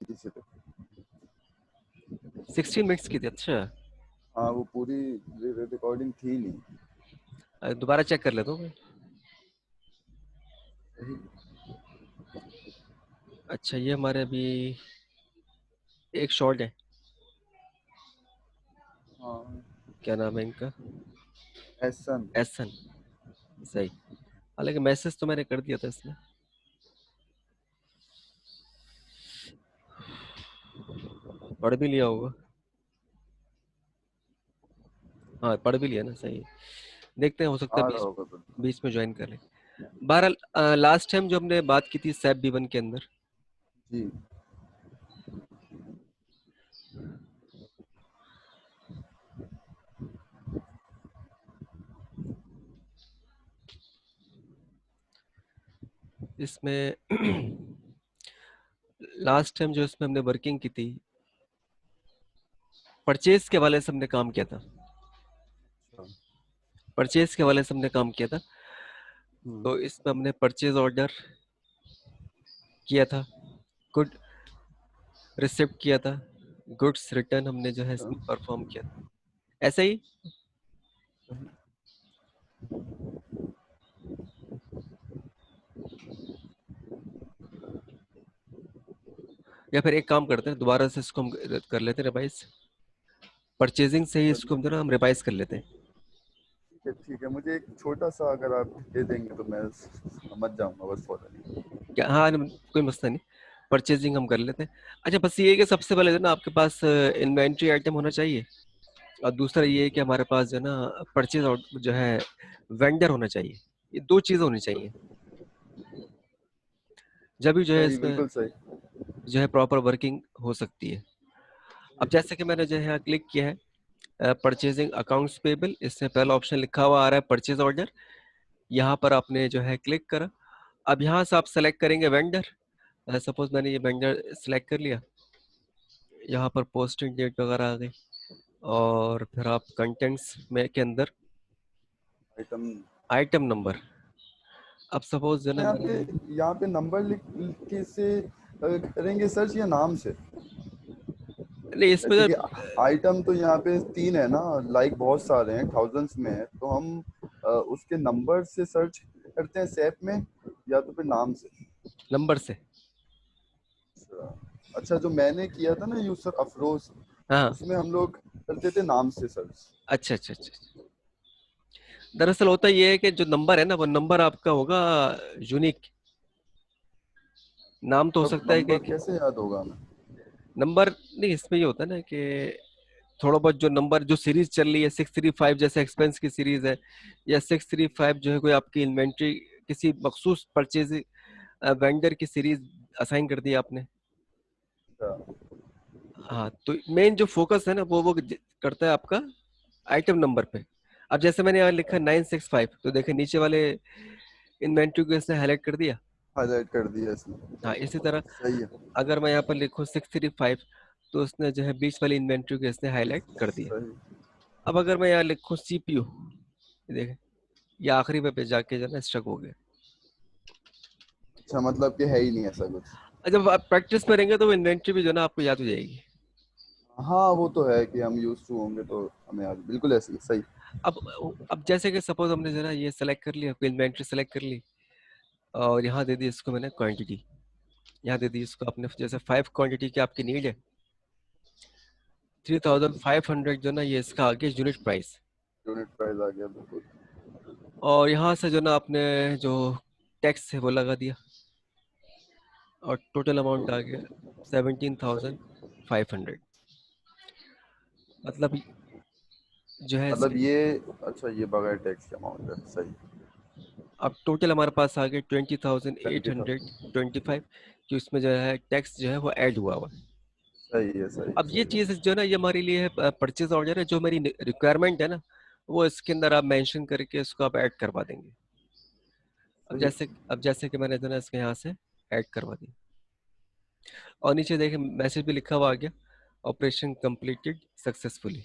से तो 16 मिनट्स की थी। अच्छा, हाँ, वो पूरी रिकॉर्डिंग थी नहीं। दोबारा चेक कर लेता हूँ मैं। वही। अच्छा, ये हमारे अभी एक शॉर्ट है, हाँ, क्या नाम है इनका? एसन। एसन। सही। हालांकि मैसेज तो मैंने कर दिया था इसमें। पढ़ भी लिया होगा। हाँ, पढ़ भी लिया ना, सही है। देखते हैं, हो सकता है आ रहा बीच होगा तो। बीच में ज्वाइन कर ले। बहरहाल, लास्ट टाइम जो हमने बात की थी सैप B1 के अंदर, जी। इसमें लास्ट टाइम जो इसमें हमने वर्किंग की थी, परचेज के हवाले से हमने काम किया था। अच्छा। परचेज के हवाले से हमने काम किया था। हम्म। तो इसमें हमने परचेज ऑर्डर किया था, गुड रिसिप्ट किया था, गुड्स रिटर्न हमने जो है अच्छा। इसमें परफॉर्म किया था, ऐसा ही। या फिर एक काम करते हैं, दोबारा से इसको हम कर लेते हैं रिवाइज। परचेजिंग से ही इसको हम जो ना हम रिवाइज कर लेते हैं। ठीक है, ठीक है, मुझे एक छोटा सा अगर आप दे देंगे तो मैं समझ जाऊंगा बस फौरन। क्या? हाँ, कोई मसला नहीं। परचेजिंग हम कर लेते हैं। अच्छा, बस ये है कि सबसे पहले जो ना आपके पास इन्वेंट्री आइटम होना चाहिए, और दूसरा ये है कि हमारे पास जो है ना परचेज जो है वेंडर होना चाहिए। ये दो चीज़ होनी चाहिए, जब भी जो है सही, इसमें बिल्कुल सही। जो है प्रॉपर वर्किंग हो सकती है। अब जैसे कि मैंने जो है यहाँ क्लिक किया है परचेजिंग अकाउंट्स पेबल, इसमें पहला ऑप्शन लिखा हुआ आ रहा है परचेज ऑर्डर। यहाँ पर आपने जो है क्लिक करा। अब यहाँ से आप सेलेक्ट करेंगे वेंडर। सपोज मैंने ये वेंडर सेलेक्ट कर लिया, यहाँ पर पोस्टिंग डेट वगैरह आ गई, और फिर आप कंटेंट्स में के अंदर आइटम। Item number. अब सपोज जो ना यहाँ पे मैंने, यहाँ पे नंबर लिख के से करेंगे सर्च या नाम से? नहीं इसमें जैसे जो, कि आइटम तो यहाँ पे 3 है ना, लाइक बहुत सारे हैं, थाउजेंड्स में है, तो हम उसके नंबर से सर्च करते हैं सैप में, या तो फिर नाम से? नंबर से। अच्छा। अच्छा, जो मैंने किया था ना यूसर अफरोज, हाँ। उसमें हम लोग करते थे नाम से सर्च। अच्छा अच्छा अच्छा। दरअसल होता ये है कि जो नंबर है ना, वो नंबर आपका होगा यूनिक। नाम तो हो तब सकता है नंबर कि कैसे याद होगा हमें? नंबर नहीं, इसमें ये होता है ना कि थोड़ा बहुत जो नंबर जो सीरीज चल रही है 635, जैसे एक्सपेंस की सीरीज है, या 635 जो है कोई आपकी इन्वेंट्री किसी मखसूस परचेज वेंडर की सीरीज असाइन कर दी आपने। अच्छा। हाँ, तो मेन जो फोकस है ना वो करता है आपका आइटम नंबर पे। अब जैसे मैंने यहाँ लिखा 965, तो देखे नीचे वाले इन्वेंट्री को इसने हाईलाइट कर दिया। हाईलाइट कर दिया इसने। हाँ, इसी तरह सही है। अगर मैं यहाँ पर लिखूँ 635, तो उसने जो है बीच वाली इन्वेंट्री को इसने हाईलाइट कर दिया। सही। अब अगर मैं यहाँ लिखूँ CPU, देखें ये आखिरी पे जाके जो है ना स्ट्रक हो गया। अच्छा, मतलब कि है ही नहीं ऐसा कुछ? जब आप प्रैक्टिस में रहेंगे तो वो इन्वेंट्री भी जो है ना आपको याद हो जाएगी। हाँ, वो तो है कि हम यूज टू होंगे तो हमें याद, बिल्कुल ऐसे ही सही। अब अब जैसे कि सपोज हमने जो है ना ये सेलेक्ट कर लिया, कोई इन्वेंट्री सेलेक्ट कर ली, और यहाँ दे दी इसको मैंने क्वांटिटी। यहाँ दे दी इसको आपने, जैसे 5 क्वांटिटी की आपकी नीड है, 3500 जो ना ये इसका आगे यूनिट प्राइस। यूनिट प्राइस आ गया, बिल्कुल। और यहाँ से जो ना आपने जो टैक्स है वो लगा दिया, और टोटल अमाउंट आ गया 17,500। मतलब जो है मतलब ये, अच्छा, ये बगैर टैक्स के अमाउंट है, सही। अब टोटल हमारे पास आ गया 20,000। 20,825, कि उसमें जो है टैक्स जो है वो ऐड हुआ हुआ है। सही है, सही अब ये सही। चीज़ जो है ना ये हमारे लिए है परचेज ऑर्डर है, जो मेरी रिक्वायरमेंट है ना वो इसके अंदर आप मेंशन करके इसको आप ऐड करवा देंगे। सही। अब जैसे कि मैंने जो ना इसके यहाँ से ऐड करवा दी, और नीचे देखें मैसेज भी लिखा हुआ आ गया, ऑपरेशन कंप्लीटेड सक्सेसफुली।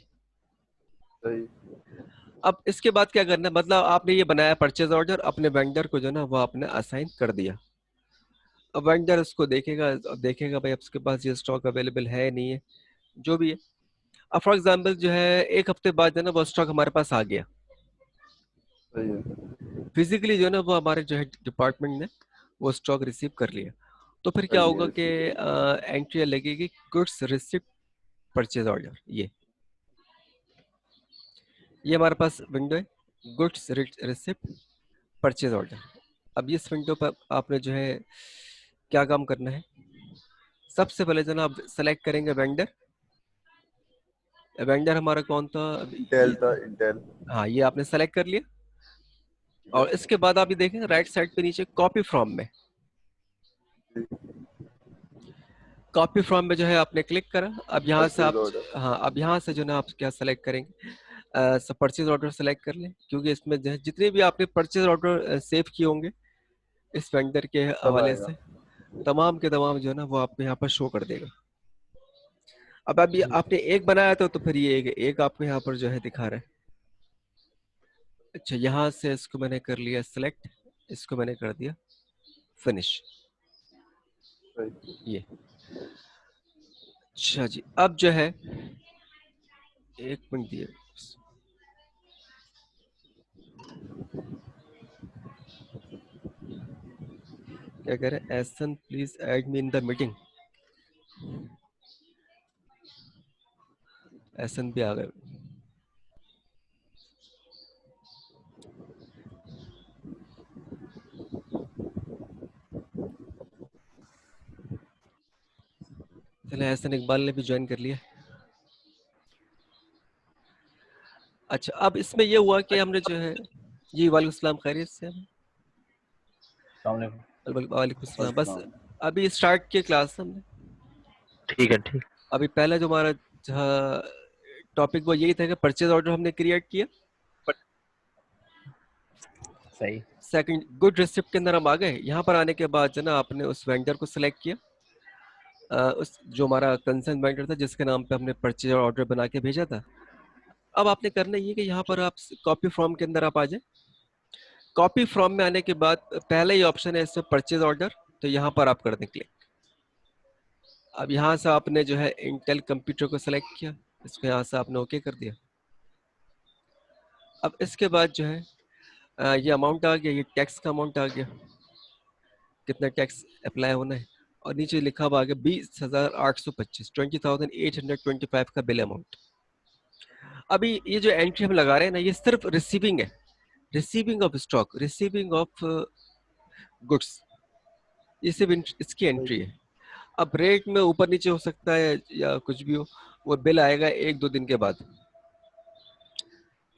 सही। अब इसके बाद क्या करना है, मतलब आपने ये बनाया परचेज ऑर्डर, अपने वेंडर को जो ना वो आपने असाइन कर दिया। अब वेंडर उसको देखेगा, देखेगा भाई आपके पास ये स्टॉक अवेलेबल है नहीं है, जो भी है। अब फॉर एग्जांपल जो है 1 हफ्ते बाद जो है ना वो स्टॉक हमारे पास आ गया सही है। फिजिकली, जो है ना वो हमारे जो है डिपार्टमेंट ने वो स्टॉक रिसीव कर लिया, तो फिर कर क्या लिया होगा कि रिसीव। एंट्री लगेगी गुड्स रिसिप्ट परचेज ऑर्डर। ये हमारे पास विंडो है, गुड्स रिसिप्ट परचेज ऑर्डर। अब इस विंडो पर आपने जो है क्या काम करना है, सबसे पहले जो ना आप सेलेक्ट करेंगे वेंडर। वेंडर हमारा कौन था अभी, इंटेल ये था, था। इंटेल। हाँ, ये आपने सेलेक्ट कर लिया। ठीक है। और इसके बाद आप ये देखेंगे राइट साइड पे नीचे कॉपी फ्रॉम में, कॉपी फ्रॉम में जो है आपने क्लिक करा। अब यहाँ से परचेज आप, ऑर्डर। हाँ अब यहाँ से जो ना आप क्या सेलेक्ट करेंगे, सब परचेज ऑर्डर सेलेक्ट कर लें, क्योंकि इसमें जो है जितने भी आपने परचेज ऑर्डर सेव किए होंगे इस वेंडर के सब हवाले आएगा। से, तमाम के तमाम जो है ना वो आपको यहाँ पर शो कर देगा। अब अभी आपने एक बनाया था तो फिर ये एक आपको यहाँ पर जो है दिखा रहा है। अच्छा, यहाँ से इसको मैंने कर लिया सिलेक्ट, इसको मैंने कर दिया फिनिश। सही। ये अच्छा जी, अब जो है 1 मिनट दिए, क्या कह रहे हैं, एसन please add me in the meeting. एसन भी आ गए। चले, एहसन इकबाल ने भी ज्वाइन कर लिया। अच्छा, अब इसमें ये हुआ कि हमने जो है, जी वालेकुम सलाम, खैरियत से हैं? वालेकुम सलाम। बस अस्सलाम। अभी स्टार्ट किया क्लास हमने। ठीक है, ठीक। अभी पहले जो हमारा टॉपिक वो यही था कि परचेज ऑर्डर हमने क्रिएट किया। सही। सेकंड, गुड रिसिप्ट के अंदर हम आ गए। यहाँ पर आने के बाद जो ना आपने उस वेंडर को सिलेक्ट किया, उस जो हमारा कंसर्न वेंडर था जिसके नाम पे हमने परचेज ऑर्डर बना के भेजा था। अब आपने करना ये कि यहाँ पर आप कॉपी फ्रॉम के अंदर आप आ जाए। कॉपी फ्रॉम में आने के बाद पहला ही ऑप्शन है इसमें परचेज ऑर्डर, तो यहाँ पर आप कर दें क्लिक। अब यहाँ से आपने जो है इंटेल कंप्यूटर को सिलेक्ट किया, इसको यहाँ से आपने ओके कर दिया। अब इसके बाद जो है ये अमाउंट आ गया, ये टैक्स का अमाउंट आ गया, कितना टैक्स अप्लाई होना है, और नीचे लिखा हुआ आ गया 20,825, 20,825 का बिल अमाउंट। अभी ये जो एंट्री हम लगा रहे हैं ना, ये सिर्फ रिसीविंग है, receiving of stock, receiving of goods, ये सिर्फ इसकी एंट्री है। अब रेट में ऊपर नीचे हो सकता है या कुछ भी हो, वो बिल आएगा 1-2 दिन के बाद।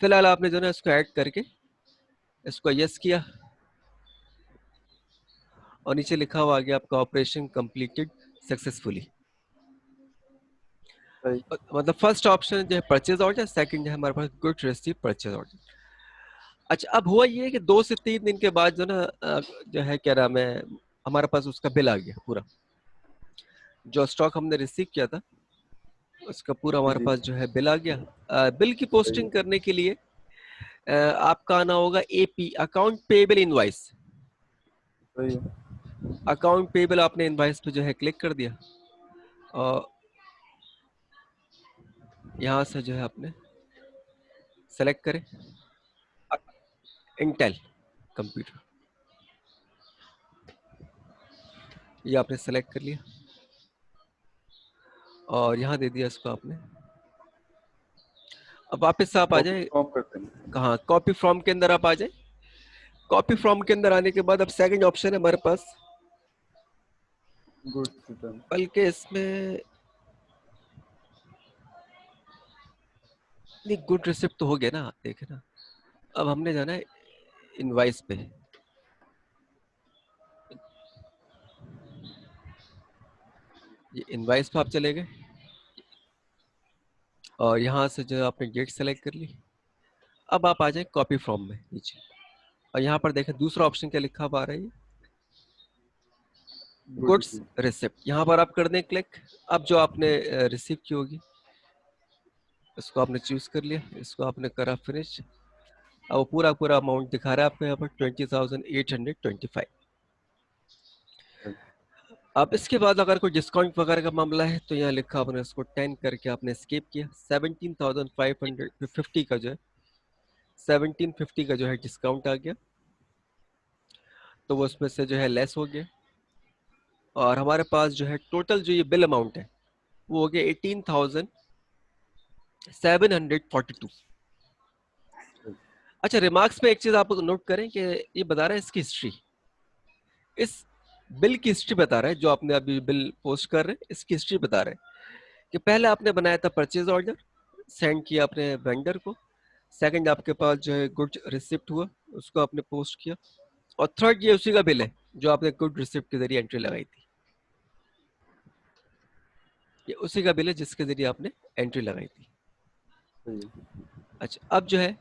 फिलहाल आपने जो है इसको ऐड करके इसको यस किया, और नीचे लिखा हुआ आ गया आपका ऑपरेशन कंप्लीटेड सक्सेसफुली। सही। मतलब फर्स्ट ऑप्शन जो है परचेज ऑर्डर, सेकंड है हमारे पास गुड रिसीव परचेज ऑर्डर। अच्छा, अब हुआ ये कि 2 से 3 दिन के बाद जो ना जो है क्या नाम है, हमारे पास उसका बिल आ गया पूरा, जो स्टॉक हमने रिसीव किया था उसका पूरा हमारे जी। पास जो है बिल आ गया। बिल की सही। पोस्टिंग करने के लिए आपका आना होगा एपी, अकाउंट पेबल इनवाइस। सही है। अकाउंट पेबल आपने इनवाइस पे जो है क्लिक कर दिया, और यहाँ से जो है आपने सेलेक्ट करें इंटेल कंप्यूटर, ये आपने सेलेक्ट कर लिया और यहाँ दे दिया इसको आपने। अब वापस आप आ कॉपी जाए, फ्रॉम करते हैं। कहाँ, कॉपी फ्रॉम के अंदर आप आ जाए। कॉपी फ्रॉम के अंदर आने के बाद अब सेकंड ऑप्शन है हमारे पास, गुड्स रिटर्न। बल्कि इसमें नहीं, गुड रिसिप्ट तो हो गया ना, देखे ना। अब हमने जाना है इनवाइस पे, ये इनवाइस पे आप चले गए, और यहाँ से जो आपने डेट सेलेक्ट कर ली। अब आप आ जाए कॉपी फ्रॉम में नीचे, और यहाँ पर देखें दूसरा ऑप्शन क्या लिखा हुआ आ रहा है, गुड गुड्स रिसीव। रिसिप्ट, यहाँ पर आप कर दें क्लिक। अब जो आपने रिसीव की होगी इसको आपने चूज कर लिया, इसको आपने करा फिनिश। अब वो पूरा पूरा अमाउंट दिखा रहा है आपको यहाँ पर 20,825। अब इसके बाद अगर कोई डिस्काउंट वगैरह का मामला है तो यहाँ लिखा आपने इसको 10 करके आपने स्किप किया। 17,550 का जो है 1750 का जो है डिस्काउंट आ गया, तो वो उसमें से जो है लेस हो गया, और हमारे पास जो है टोटल जो ये बिल अमाउंट है वो हो गया 18,742। अच्छा, रिमार्क्स में एक चीज आप नोट करें कि ये बता रहा है इसकी हिस्ट्री, इस बिल की हिस्ट्री बता रहा है, जो आपने अभी बिल पोस्ट कर रहे हैं इसकी हिस्ट्री बता रहे हैं कि पहले आपने बनाया था परचेज ऑर्डर, सेंड किया अपने वेंडर को, सेकंड आपके पास जो है गुड रिसिप्ट हुआ, उसको आपने पोस्ट किया, और थर्ड ये उसी का बिल है जो आपने गुड रिसिप्ट के जरिए एंट्री लगाई थी, ये उसी का बिल है जिसके जरिए आपने एंट्री लगाई थी। अच्छा, अब जो है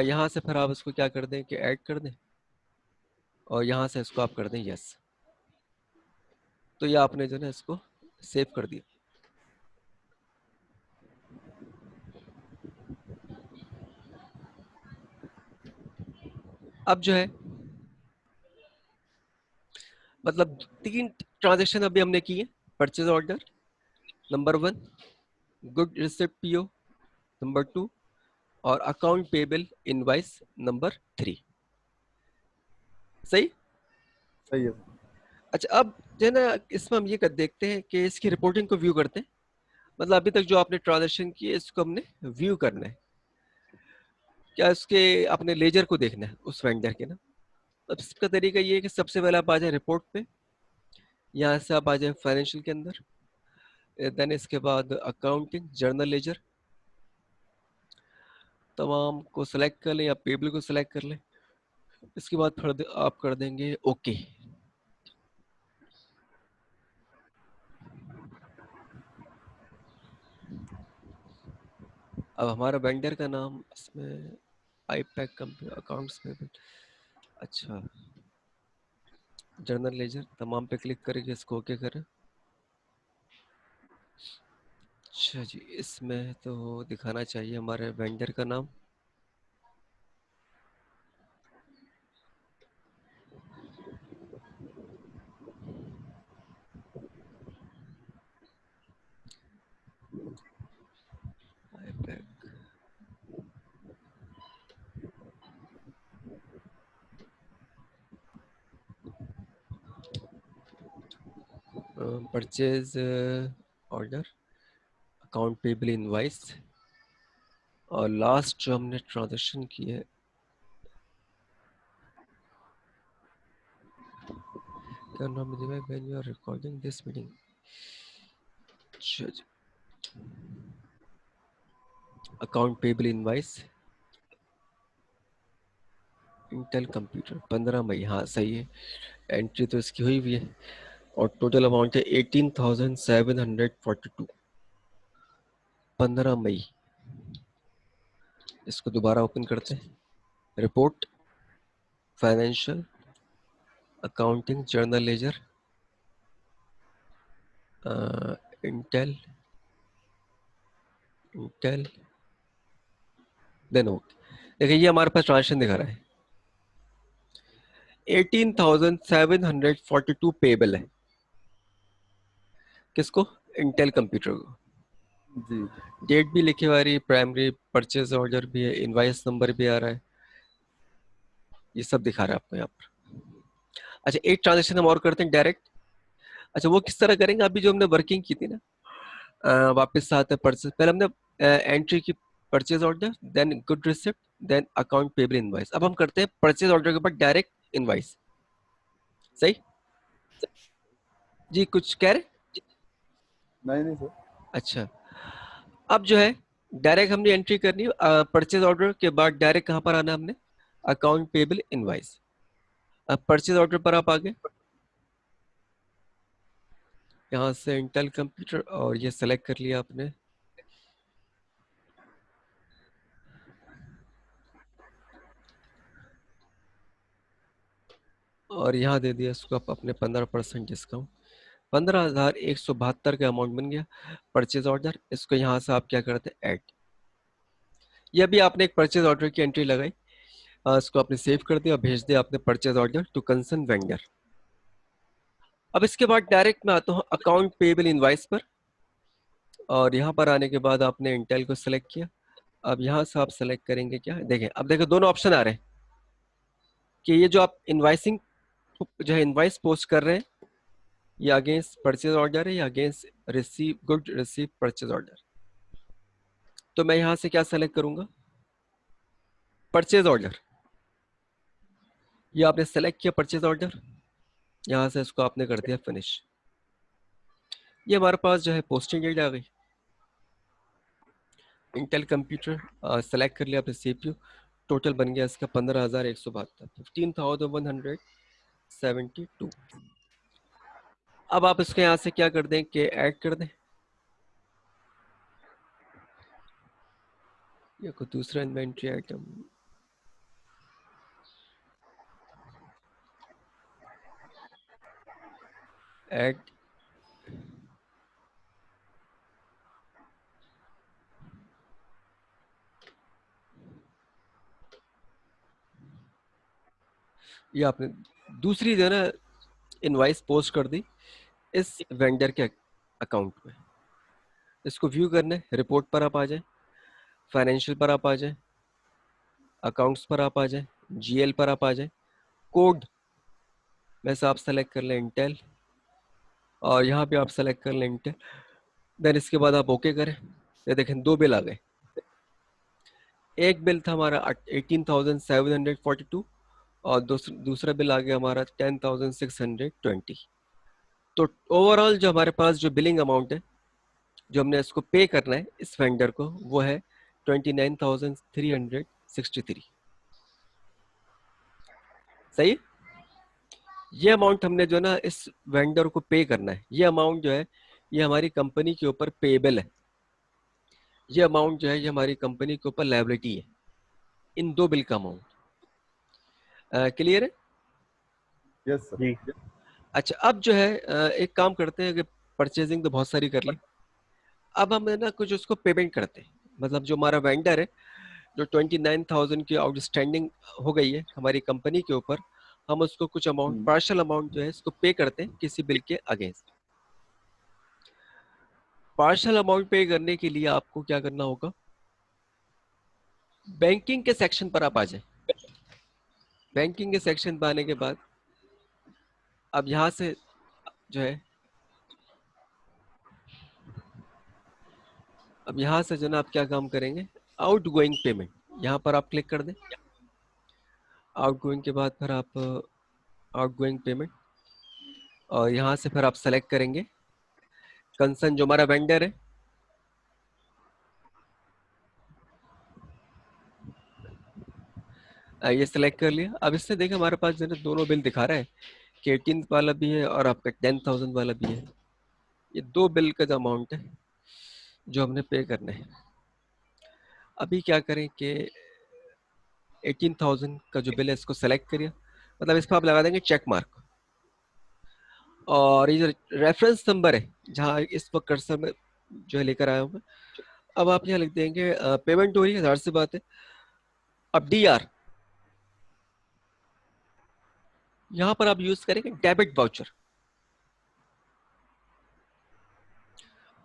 यहाँ से फिर आप इसको क्या कर दें कि ऐड कर दें, और यहाँ से इसको आप कर दें यस, तो ये आपने जो है इसको सेव कर दिया। अब जो है मतलब 3 ट्रांजेक्शन अभी हमने की है, purchase order number 1, good receipt PO number 2, और अकाउंट पेबल इनवाइस नंबर 3। सही सही है। अच्छा, अब जो है ना इसमें हम ये कर देखते हैं कि इसकी रिपोर्टिंग को व्यू करते हैं, मतलब अभी तक जो आपने ट्रांजेक्शन की है इसको हमने व्यू करना है, क्या इसके अपने लेजर को देखना है उस वेंडर के ना। अब इसका तरीका ये है कि सबसे पहले आप आ जाए रिपोर्ट पे, यहाँ से आप आ जाए फाइनेंशियल के अंदर, देन इसके बाद अकाउंटिंग जर्नल लेजर तमाम को सिलेक्ट कर लें या पेबल को सिलेक्ट कर लें, इसके बाद फिर आप कर देंगे ओके। अब हमारा वेंडर का नाम इसमें आईपैक कंपनी अकाउंट्स पेबल, अच्छा जर्नल लेजर तमाम पे क्लिक करके इसको ओके करें। अच्छा जी, इसमें तो दिखाना चाहिए हमारे वेंडर का नाम, purchase order, account payable invoice, और लास्ट जो हमने ट्रांजेक्शन की है क्या नाम है when you are recording this meeting. अच्छा जी, account payable invoice Intel computer 15 मई, हाँ सही है, एंट्री तो इसकी हुई हुई है, और टोटल अमाउंट है 18,742, 15 मई। इसको दोबारा ओपन करते हैं, report financial accounting journal ledger इंटेल देन ओके। देखिए ये हमारे पास ट्रांजेक्शन दिखा रहा है 18,742 पेबल है, किसको, इंटेल कंप्यूटर को। जी डेट भी लिखी हुई है, प्राइमरी परचेज ऑर्डर भी है, इनवाइस नंबर भी आ रहा है, ये सब दिखा रहा है आपको यहाँ पर। अच्छा, एक ट्रांजेक्शन हम और करते हैं डायरेक्ट। अच्छा, वो किस तरह करेंगे, अभी जो हमने वर्किंग की थी ना, वापस आते हैं परचेज, पहले हमने एंट्री की purchase order, then good receipt, then account payable invoice. अब हम करते हैं परचेज ऑर्डर के ऊपर डायरेक्ट इनवाइस। सही जी, कुछ कह रहे। नहीं नहीं सर। अच्छा, अब जो है डायरेक्ट हमने एंट्री करनी है परचेज ऑर्डर के बाद, डायरेक्ट कहाँ पर आना है हमने, अकाउंट पेबल इनवाइस। अब परचेज ऑर्डर पर आप आगे, यहाँ से इंटेल कंप्यूटर, और ये सेलेक्ट कर लिया आपने, और यहाँ दे दिया इसको आप अपने 15% डिस्काउंट, 15,172 का अमाउंट बन गया परचेज ऑर्डर। इसको यहाँ से आप क्या करते हैं, ऐड। ये भी आपने एक परचेज ऑर्डर की एंट्री लगाई, इसको आपने सेव कर दिया और भेज दिया आपने purchase order to concern vendor. अब इसके बाद डायरेक्ट मैं आता हूँ अकाउंट पेबल इनवाइस पर, और यहाँ पर आने के बाद आपने इंटेल को सिलेक्ट किया। अब यहाँ से आप सेलेक्ट करेंगे क्या, देखें अब देखें दोनों ऑप्शन आ रहे हैं कि ये जो आप इनवाइसिंग जो है इनवाइस पोस्ट कर रहे हैं, ये अगेंस्ट परचेज ऑर्डर है या against receive good receive purchase order. तो मैं यहाँ से क्या सेलेक्ट करूंगा, परचेज ऑर्डर। ये आपने सेलेक्ट किया परचेज ऑर्डर, यहाँ से इसको आपने कर दिया फिनिश। ये हमारे पास जो है पोस्टिंग डेट आ गई। इंटेल कंप्यूटर सेलेक्ट कर लिया आपने सीपीयू, टोटल बन गया इसका 15,172, 15,172। अब आप इसको यहाँ से क्या कर दें कि ऐड कर दें, या कोई दूसरा इन्वेंट्री आइटम, ऐड। ये आपने दूसरी जो है ना इनवाइस पोस्ट कर दी इस वेंडर के अकाउंट में। इसको व्यू करने, रिपोर्ट पर आप आ जाए, फाइनेंशियल पर आप आ जाए, अकाउंट्स पर आप आ जाए, जीएल पर आप आ जाए, कोड में से आप सेलेक्ट कर लें इंटेल, और यहाँ पे आप सेलेक्ट कर लें इंटेल। देन इसके बाद आप ओके करें। ये देखें दो बिल आ गए। एक बिल था हमारा 18,742 और दूसरा बिल आ गया हमारा 10,620। तो ओवरऑल जो हमारे पास जो बिलिंग अमाउंट है जो हमने इसको पे करना है इस वेंडर को, वो है 29,363। सही है? ये अमाउंट हमने जो ना इस वेंडर को पे करना है, ये अमाउंट जो है ये हमारी कंपनी के ऊपर पेबल है। ये अमाउंट जो है ये हमारी कंपनी के ऊपर लायबिलिटी है, इन दो बिल का अमाउंट। क्लियर है? Yes sir. जी अच्छा, अब जो है एक काम करते हैं कि परचेजिंग तो बहुत सारी कर ली, अब हम है ना कुछ उसको पेमेंट करते हैं। मतलब जो हमारा वेंडर है जो 29,000 की आउटस्टैंडिंग हो गई है हमारी कंपनी के ऊपर, हम उसको कुछ अमाउंट, पार्शियल अमाउंट जो है इसको पे करते हैं किसी बिल के अगेंस्ट। पार्शियल अमाउंट पे करने के लिए आपको क्या करना होगा, बैंकिंग के सेक्शन पर आप आ जाए। बैंकिंग के सेक्शन पर आने के बाद अब यहाँ से जो है अब यहाँ से जो ना आप क्या काम करेंगे, आउट गोइंग पेमेंट, यहाँ पर आप क्लिक कर दें। आउट गोइंग के बाद फिर आप आउट गोइंग पेमेंट, और यहाँ से फिर आप सेलेक्ट करेंगे कंसर्न जो हमारा वेंडर है। ये सिलेक्ट कर लिया। अब इससे देखें हमारे पास जो है दोनों बिल दिखा रहा है कि 18 वाला भी है और आपका 10,000 वाला भी है। ये दो बिल का जो अमाउंट है जो हमने पे करना है। अभी क्या करें कि 18,000 का जो बिल है इसको सेलेक्ट करिए, मतलब इस पर आप लगा देंगे चेक मार्क, और ये जो रेफरेंस नंबर है जहाँ इस वक्त कर्सर में जो है लेकर आया हूँ मैं, अब आप यहाँ लिख देंगे पेमेंट हो रही है, ज़ाहिर सी बात है। अब DR यहाँ पर आप यूज करेंगे डेबिट वाउचर।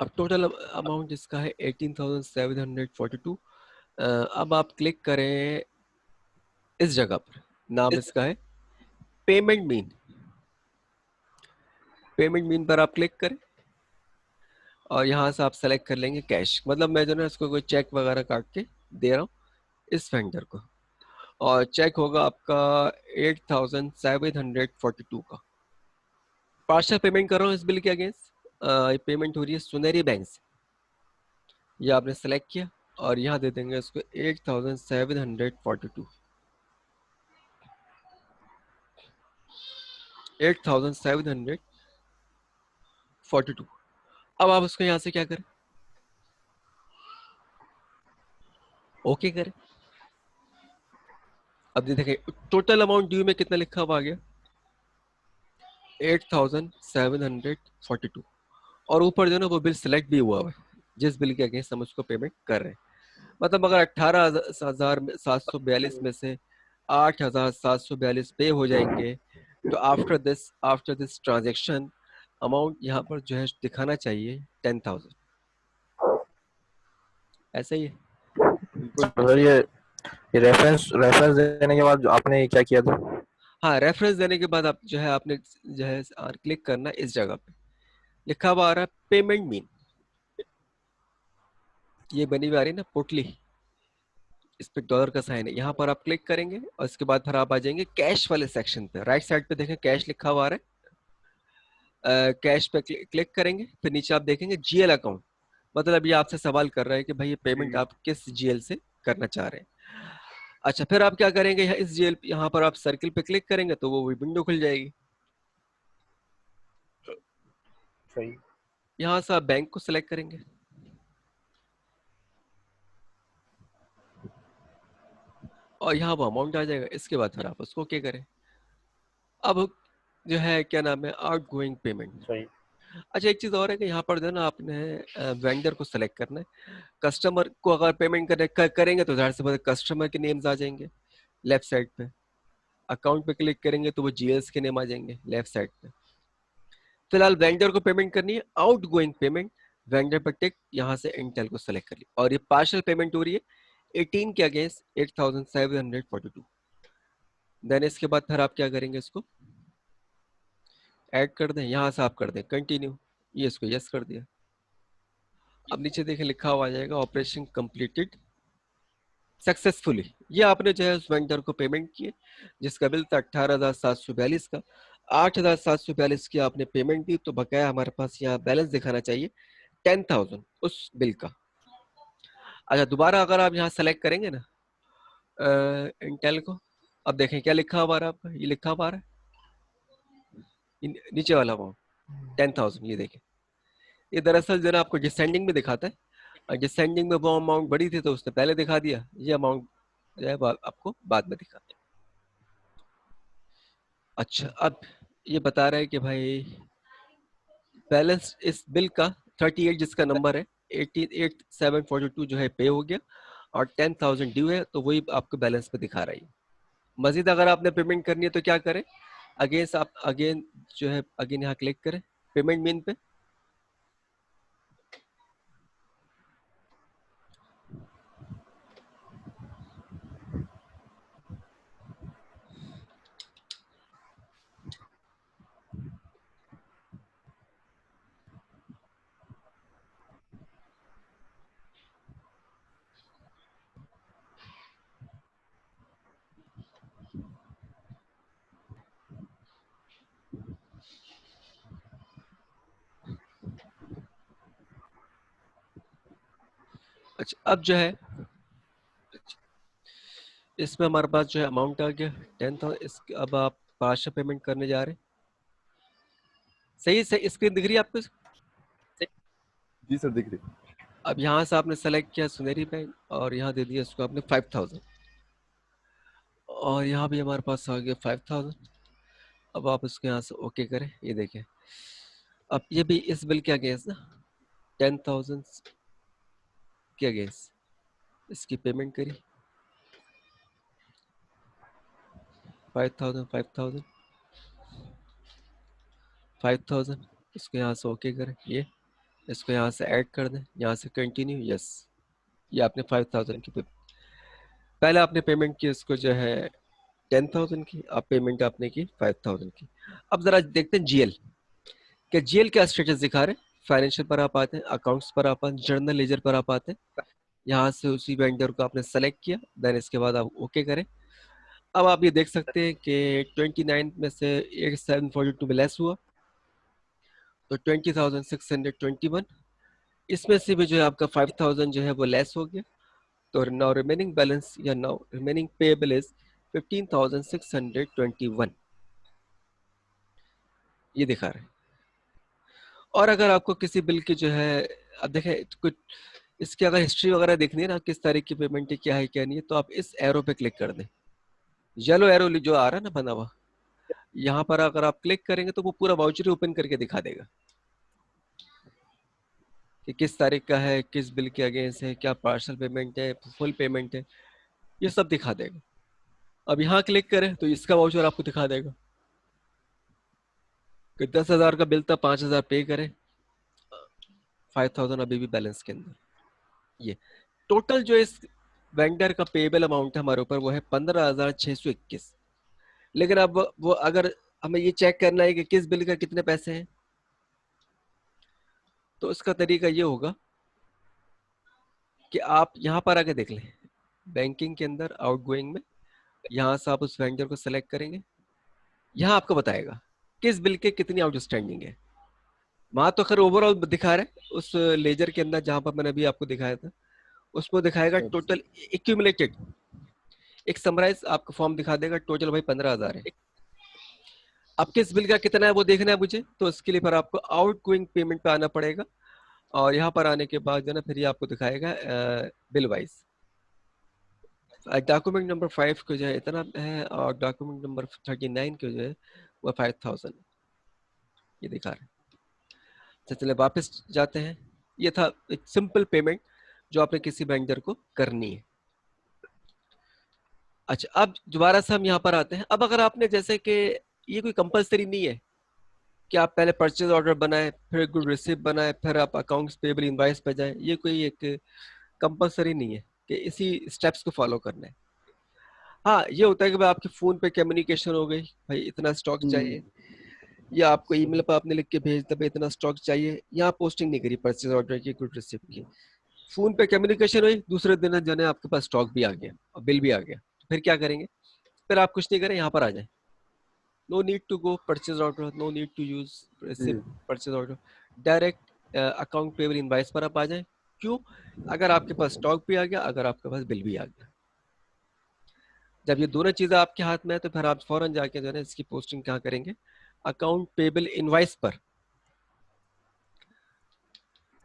अब टोटल अमाउंट इसका है 18,742। अब आप क्लिक करें इस जगह पर, नाम इसका है पेमेंट मीन। पेमेंट मीन पर आप क्लिक करें और यहाँ से आप सेलेक्ट कर लेंगे कैश। मतलब मैं जो ना इसको कोई चेक वगैरह काट के दे रहा हूँ इस वेंडर को, और चेक होगा आपका 8,742 का। पार्शियल पेमेंट कर रहा हूँ इस बिल के अगेंस्ट। ये पेमेंट हो रही है सुनहरी बैंक से, ये आपने सेलेक्ट किया और यहाँ दे देंगे इसको 8,742। 8,742। अब आप उसको यहाँ से क्या करें, ओके करें। अब ये देखें टोटल अमाउंट ड्यू में कितना लिखा हुआ आ गया, 8,742, और ऊपर जो ना वो बिल सिलेक्ट भी हुआ है जिस बिल के अगेंस्ट हम उसको पेमेंट कर रहे हैं। मतलब अगर 18,742 में से 8,742 पे हो जाएंगे तो आफ्टर दिस ट्रांजेक्शन अमाउंट यहाँ पर जो है दिखाना चाहिए 10,000, ऐसा ही है। बिल्कुल तो ठीक सर है। ये रेफरेंस रेफरेंस देने के बाद जो आपने क्या किया था? हाँ, रेफरेंस देने के बाद आप जो है आपने जो है क्लिक करना इस जगह पे, लिखा हुआ आ रहा है पेमेंट मीन, ये बनी हुई आ रही है ना पोटली, इस पे डॉलर का साइन है, यहाँ पर आप क्लिक करेंगे और इसके बाद फिर आप आ जाएंगे कैश वाले सेक्शन पे, राइट साइड पे देखें कैश लिखा हुआ आ रहा है, कैश पे क्लिक करेंगे, फिर नीचे आप देखेंगे जीएल अकाउंट, मतलब ये आपसे सवाल कर रहा है कि भाई ये पेमेंट जी। आप किस जीएल से करना चाह रहे हैं। अच्छा, फिर आप क्या करेंगे, इस जीएल यहाँ पर आप सर्किल पे क्लिक करेंगे तो वो विंडो खुल जाएगी। सही। यहाँ से आप बैंक को सिलेक्ट करेंगे, और यहाँ वो अमाउंट आ जाएगा, इसके बाद फिर आप उसको क्या करें। अब जो है क्या नाम है, आउट गोइंग पेमेंट। सही। अच्छा, एक चीज और है कि यहाँ पर जो है ना आपने वेंडर को सिलेक्ट करना है, कस्टमर को अगर पेमेंट करेंगे तो जाहिर सी बात है कस्टमर के नेम्स आ जाएंगे लेफ्ट साइड पे, अकाउंट पे क्लिक करेंगे तो वो जीएल्स के नेम आ जाएंगे लेफ्ट साइड पे। फिलहाल वेंडर को पेमेंट करनी है आउट गोइंग पेमेंट, वेंडर पर टिक, यहाँ से इंटेल को सेलेक्ट करिए, और ये पार्शियल पेमेंट हो रही है 18 के अगेंस्ट 8,742। देन इसके बाद फिर आप क्या करेंगे, इसको ऐड कर दें, यहाँ से आप कर दें कंटिन्यू, ये इसको यस कर दिया। अब नीचे देखें लिखा हुआ आ जाएगा ऑपरेशन कंप्लीटेड सक्सेसफुली, ये आपने जो है उस वेंडर को पेमेंट किए जिसका बिल था 18,742 का, 8,742 की आपने पेमेंट दी, तो बकाया हमारे पास यहाँ बैलेंस दिखाना चाहिए 10,000 उस बिल का। अच्छा, दोबारा अगर आप यहाँ सेलेक्ट करेंगे ना इंटेल को, अब देखें क्या लिखा हुआ आ रहा है आपका, ये लिखा हुआ आ रहा है नीचे वाला अमाउंट 10,000, ये देखें, ये दरअसल जो है ना आपको डिसेंडिंग में दिखाता है, और डिसेंडिंग में वो अमाउंट बड़ी थी तो उसने पहले दिखा दिया, ये अमाउंट जो है आपको बाद में दिखाता है। अच्छा, अब ये बता रहा है कि भाई बैलेंस इस बिल का 38 जिसका नंबर है 88,742 जो है पे हो गया, और 10,000 ड्यू है, तो वही आपको बैलेंस पे दिखा रही है। मजीद अगर आपने पेमेंट करनी है तो क्या करें, अगेन आप अगेन जो है अगेन यहाँ क्लिक करें पेमेंट मेन पे, अच्छा अब जो है इसमें हमारे पास जो है अमाउंट आ गया 10,000, इस अब आप पार्शियल पेमेंट करने जा रहे हैं, सही सही स्क्रीन दिख रही है आपको? जी सर, दिख रही। अब यहाँ से आपने सेलेक्ट किया सुनेरी बैंक, और यहाँ दे दिया इसको आपने 5,000, और यहाँ भी हमारे पास आ गया 5,000। अब आप इसको यहाँ से ओके करें, ये देखें अब ये भी इस बिल के अगेंस्ट ना 10,000 के अगेंस्ट इसकी पेमेंट करी 5,000 5,000 5,000, इसको यहाँ से ओके करें, ये इसको यहाँ से ऐड कर दें, यहाँ से कंटिन्यू, यस, ये आपने 5,000 की पहले आपने पेमेंट की इसको जो है 10,000 की, अब पेमेंट आपने की 5,000 की। अब जरा देखते हैं जीएल, क्या जीएल क्या स्टेटस दिखा रहे हैं। फाइनेंशियल पर आप आते हैं, अकाउंट्स पर आप आते हैं, जर्नल लेजर पर आप आते हैं, यहाँ से उसी वेंडर को आपने सेलेक्ट किया, देन इसके बाद आप ओके करें। अब आप ये देख सकते हैं कि 29 में से 8742 में लेस हुआ तो 20,621, इसमें से भी जो है आपका 5,000 जो है वो लेस हो गया, तो नाउ रिमेनिंग बैलेंस या नाउ रिमेनिंग पेएबल इज 15,621, ये दिखा रहा है। और अगर आपको किसी बिल की जो है, अब देखें कुछ इसकी अगर हिस्ट्री वगैरह देखनी है ना किस तारीख की पेमेंट है, क्या है क्या नहीं है, तो आप इस एरो पे क्लिक कर दें, येलो एरो जो आ रहा है ना बना हुआ, यहाँ पर अगर आप क्लिक करेंगे तो वो पूरा वाउचर ओपन करके दिखा देगा कि किस तारीख का है, किस बिल के अगेंस्ट है, क्या पार्सल पेमेंट है, फुल पेमेंट है, ये सब दिखा देगा। अब यहाँ क्लिक करें तो इसका वाउचर आपको दिखा देगा, कि 10,000 का बिल था, 5,000 पे करें, 5,000 अभी भी बैलेंस के अंदर। ये टोटल जो इस वेंडर का पेबल अमाउंट है हमारे ऊपर वो है 15,621। लेकिन अब वो अगर हमें ये चेक करना है कि किस बिल का कितने पैसे हैं, तो इसका तरीका ये होगा कि आप यहाँ पर आके देख लें, बैंकिंग के अंदर आउटगोइंग में, यहाँ से आप उस वेंडर को सेलेक्ट करेंगे, यहाँ आपको बताएगा किस बिल के कितनी आउटस्टैंडिंग है। वहां तो खैर ओवरऑल दिखा रहा है उस लेजर के अंदर जहां पर मैंने अभी आपको दिखाया था, उसमें दिखाएगा टोटल एक्यूमुलेटेड, एक समराइज आपको फॉर्म दिखा देगा, टोटल भाई 15,000 है। अब किस बिल का कितना है वो देखना है मुझे, तो इसके लिए फिर आपको आउट गोइंग पेमेंट पे आना पड़ेगा, और यहाँ पर आने के बाद जो ना फिर ये आपको दिखाएगा बिल वाइज। डॉक्यूमेंट नंबर 5 को जो है इतना है, और डॉक्यूमेंट नंबर 39 को जो है वो 5,000 ये दिखा रहे हैं। तो चलिए वापस जाते हैं। ये था एक सिंपल पेमेंट जो आपने किसी वेंडर को करनी है। अच्छा, अब दोबारा से हम यहाँ पर आते हैं। अब अगर आपने जैसे कि ये कोई कंपलसरी नहीं है कि आप पहले परचेज ऑर्डर बनाए, फिर गुड रिसिप्ट बनाए, फिर आप अकाउंट्स पेबल इनवॉइस पे जाए, ये कोई एक कंपलसरी नहीं है कि इसी स्टेप्स को फॉलो करना है। हाँ, ये होता है कि भाई आपके फोन पे कम्युनिकेशन हो गई, भाई इतना स्टॉक चाहिए, या आपको ईमेल पर आपने लिख के भेज दिया भाई इतना स्टॉक चाहिए, यहाँ पोस्टिंग नहीं करी परचेज ऑर्डर की, गुड रिसिप्ट की, फोन पे कम्युनिकेशन हुई, दूसरे दिन जो है आपके पास स्टॉक भी आ गया और बिल भी आ गया, तो फिर क्या करेंगे? फिर आप कुछ नहीं करें, यहाँ पर आ जाए, no need to go purchase order, no need to use receipt purchase order, direct account payable invoice पर आप आ जाए। क्यों? अगर आपके पास स्टॉक भी आ गया, अगर आपके पास बिल भी आ गया, जब ये दोनों चीजें आपके हाथ में है तो फिर आप फौरन जाके जो है इसकी पोस्टिंग क्या करेंगे? अकाउंट पेबल इनवॉइस पर।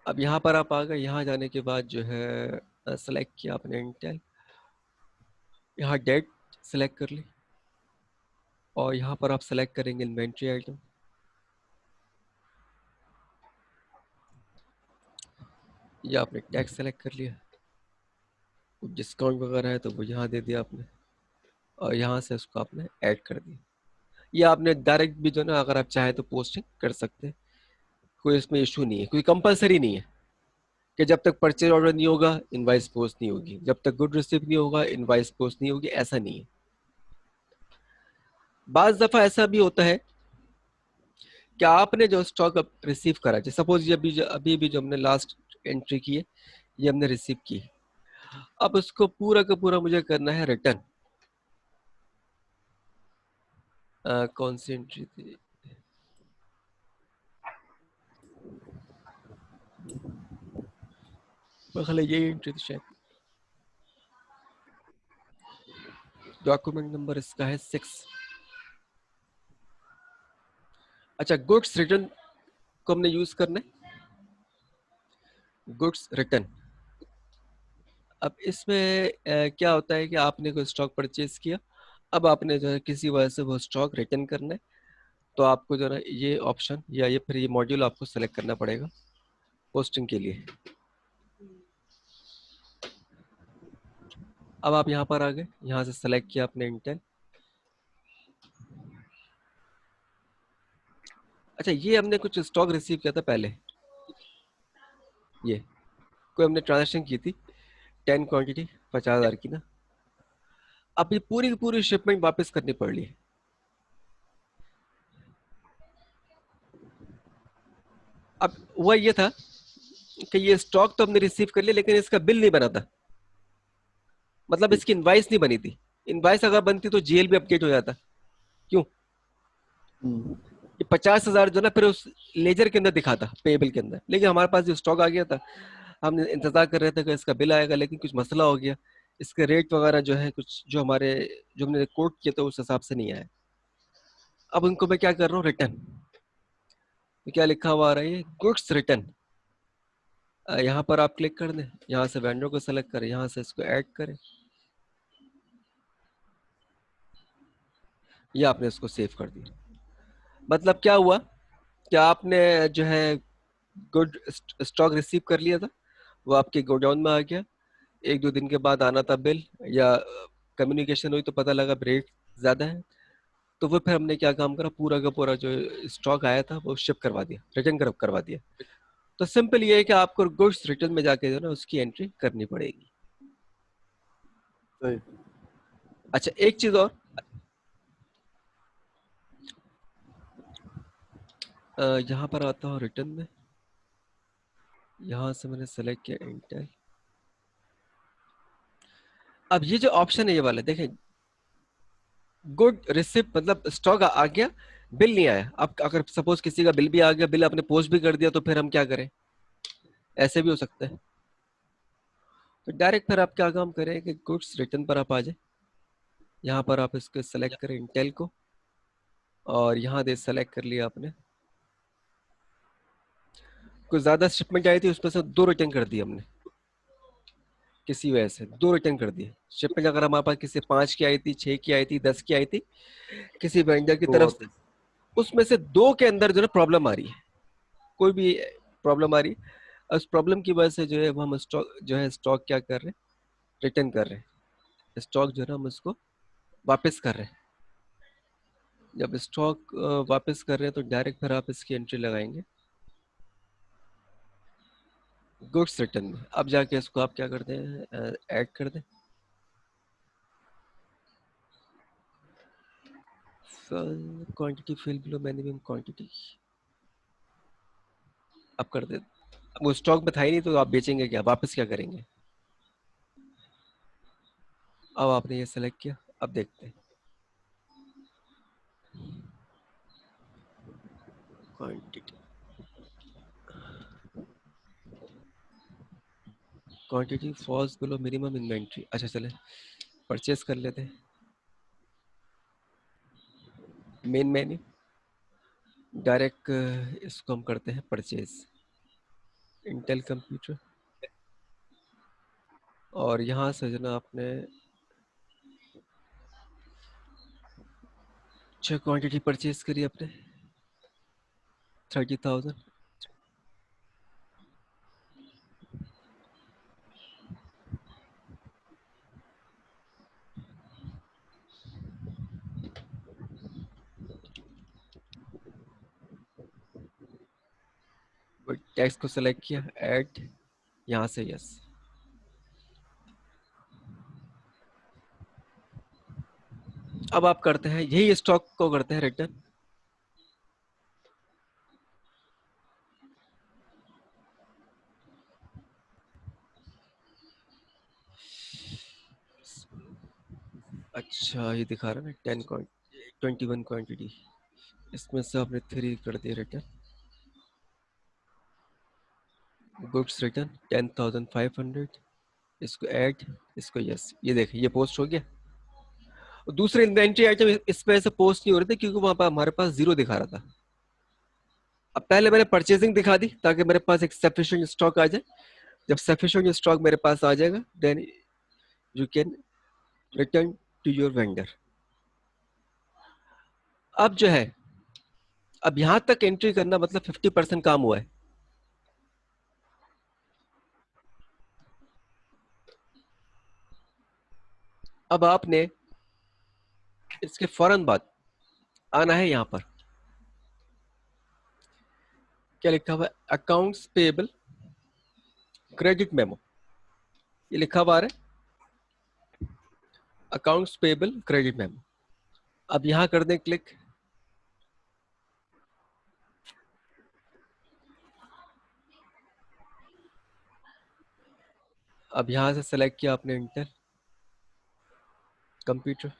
अब यहाँ पर आप आ गए, यहाँ जाने के बाद जो है सेलेक्ट किया आपने इंटेल, यहाँ डेट सेलेक्ट कर ली, और यहाँ पर आप सेलेक्ट करेंगे इन्वेंट्री आइटम, या आपने टैक्स सेलेक्ट कर लिया, कुछ डिस्काउंट वगैरह है तो वो यहाँ दे दिया आपने, और यहाँ से उसको आपने ऐड कर दिया। ये आपने डायरेक्ट भी जो ना अगर आप चाहे तो पोस्टिंग कर सकते हैं, कोई इसमें इशू नहीं है, कोई कंपलसरी नहीं है कि जब तक परचेज ऑर्डर नहीं होगा इनवॉइस पोस्ट नहीं होगी, जब तक गुड रिसिप्ट नहीं होगा इनवॉइस पोस्ट नहीं होगी, ऐसा नहीं है। बाज दफा ऐसा भी होता है कि आपने जो स्टॉक रिसीव करा, जैसे सपोज ये अभी भी जो हमने लास्ट एंट्री की है ये हमने रिसीव की, अब उसको पूरा का पूरा मुझे करना है रिटर्न। कौन सी एंट्री थी? यही एंट्री थी शायद। डॉक्यूमेंट नंबर इसका है 6। अच्छा, गुड्स रिटर्न को हमने यूज करना है, गुड्स रिटर्न। अब इसमें क्या होता है कि आपने कोई स्टॉक परचेज किया, अब आपने जो है किसी वजह से वो स्टॉक रिटर्न करना है, तो आपको जो है ये ऑप्शन या ये फिर ये मॉड्यूल आपको सेलेक्ट करना पड़ेगा पोस्टिंग के लिए। अब आप यहाँ पर आ गए, यहाँ से सेलेक्ट किया आपने इंटेल। अच्छा, ये हमने कुछ स्टॉक रिसीव किया था पहले, ये कोई हमने ट्रांजेक्शन की थी 10 क्वांटिटी 50,000 की ना, अब ये पूरी की पूरी शिपमेंट वापस करनी पड़ रही है। अब हुआ ये था कि ये स्टॉक तो हमने रिसीव कर लिया लेकिन इसका बिल नहीं बना था, मतलब इसकी इनवाइस नहीं बनी थी। इनवाइस अगर बनती तो जीएल भी अपडेट हो जाता। क्यों? ये 50,000 जो ना फिर उस लेजर के अंदर दिखाता, पेबल के अंदर, लेकिन हमारे पास जो स्टॉक आ गया था, हम इंतजार कर रहे थे कि इसका बिल आएगा, लेकिन कुछ मसला हो गया, इसके रेट वगैरह जो है कुछ जो हमने कोट किए थे उस हिसाब से नहीं आया। अब उनको मैं क्या कर रहा हूँ, रिटर्न। तो क्या लिखा हुआ आ रहा है, गुड्स रिटर्न। यहाँ पर आप क्लिक कर दें, यहाँ से वेंडर को सेलेक्ट करें, यहाँ से इसको ऐड करें, ये आपने इसको सेव कर दिया। मतलब क्या हुआ कि आपने जो है गुड स्टॉक रिसीव कर लिया था, वो आपके गोडाउन में आ गया, 1-2 दिन के बाद आना था बिल, या कम्युनिकेशन हुई तो पता लगा रेट ज्यादा है, तो वो फिर हमने क्या काम करा, पूरा का पूरा जो स्टॉक आया था वो शिप करवा दिया, रिटर्न करवा दिया। तो सिंपल ये है कि आपको गुड्स रिटर्न में जाके जो ना उसकी एंट्री करनी पड़ेगी। सही। अच्छा एक चीज और, यहाँ पर आता हूँ रिटर्न में, यहाँ से मैंने सेलेक्ट किया इंटेल। अब ये जो ऑप्शन है ये वाला देखें, गुड रिसिप्ट मतलब स्टॉक आ गया, बिल नहीं आया। अब अगर सपोज किसी का बिल भी आ गया, बिल आपने पोस्ट भी कर दिया, तो फिर हम क्या करें, ऐसे भी हो सकता है। तो डायरेक्ट फिर आप क्या काम करें कि गुड्स रिटर्न पर आप आ जाए, यहाँ पर आप इसको सेलेक्ट करें इंटेल को, और यहाँ दे सेलेक्ट कर लिया आपने। कुछ ज्यादा शिपमेंट आई थी, उसमें से 2 रिटर्न कर दिए हमने, किसी वजह से 2 रिटर्न कर दिए। शिपमेंट अगर हमारे पास किसी 5 की आई थी, 6 की आई थी, 10 की आई थी किसी वेंडर की तो तरफ से, वापस। उसमें से 2 के अंदर जो है प्रॉब्लम आ रही है, कोई भी प्रॉब्लम आ रही है। उस प्रॉब्लम की वजह से जो है वो हम स्टॉक जो है स्टॉक क्या कर रहे हैं, रिटर्न कर रहे हैं। स्टॉक जो है ना हम इसको वापस कर रहे हैं। जब स्टॉक वापस कर रहे हैं तो डायरेक्ट फिर आप इसकी एंट्री लगाएंगे गुड्स रिटर्न में। अब जाके इसको आप क्या करते हैं, ऐड कर दें। Quantity fill below minimum quantity, अब कर दे। वो स्टॉक में था ही नहीं तो आप बेचेंगे क्या, वापस क्या करेंगे। अब आपने ये सेलेक्ट किया, अब देखते हैं quantity, quantity falls below minimum inventory. अच्छा चले परचेस कर लेते हैं, मेन मेन्यू डायरेक्ट इसको हम करते हैं परचेज, इंटेल कंप्यूटर। और यहाँ से जो ना आपने अच्छा क्वांटिटी परचेज करी अपने 30,000। टेक्स्ट को सेलेक्ट किया, ऐड, यहाँ से यस। अब आप करते हैं यही स्टॉक को करते हैं रिटर्न। अच्छा ये दिखा रहा है ना 10.21 क्वांटिटी, इसमें से आपने 3 कर दिए रिटर्न। गुड्स रिटर्न 10,500, इसको ऐड, इसको यस। ये देखिए ये पोस्ट हो गया। और दूसरे इन्वेंट्री आइटम इस पे से पोस्ट नहीं हो रहे थे क्योंकि वहां पर हमारे पास 0 दिखा रहा था। अब पहले मैंने परचेसिंग दिखा दी ताकि मेरे पास एक सफिशिएंट स्टॉक आ जाए। जब सफिशिएंट स्टॉक मेरे पास आ जाएगा then you can return to your vendor. अब जो है, अब यहां तक एंट्री करना मतलब 50% काम हुआ है। अब आपने इसके फौरन बाद आना है, यहां पर क्या लिखा हुआ है, अकाउंट्स पेएबल क्रेडिट मेमो, ये लिखा हुआ है अकाउंट्स पेएबल क्रेडिट मेमो। अब यहां कर दें क्लिक। अब यहां से सेलेक्ट किया आपने इंटेल कंप्यूटर।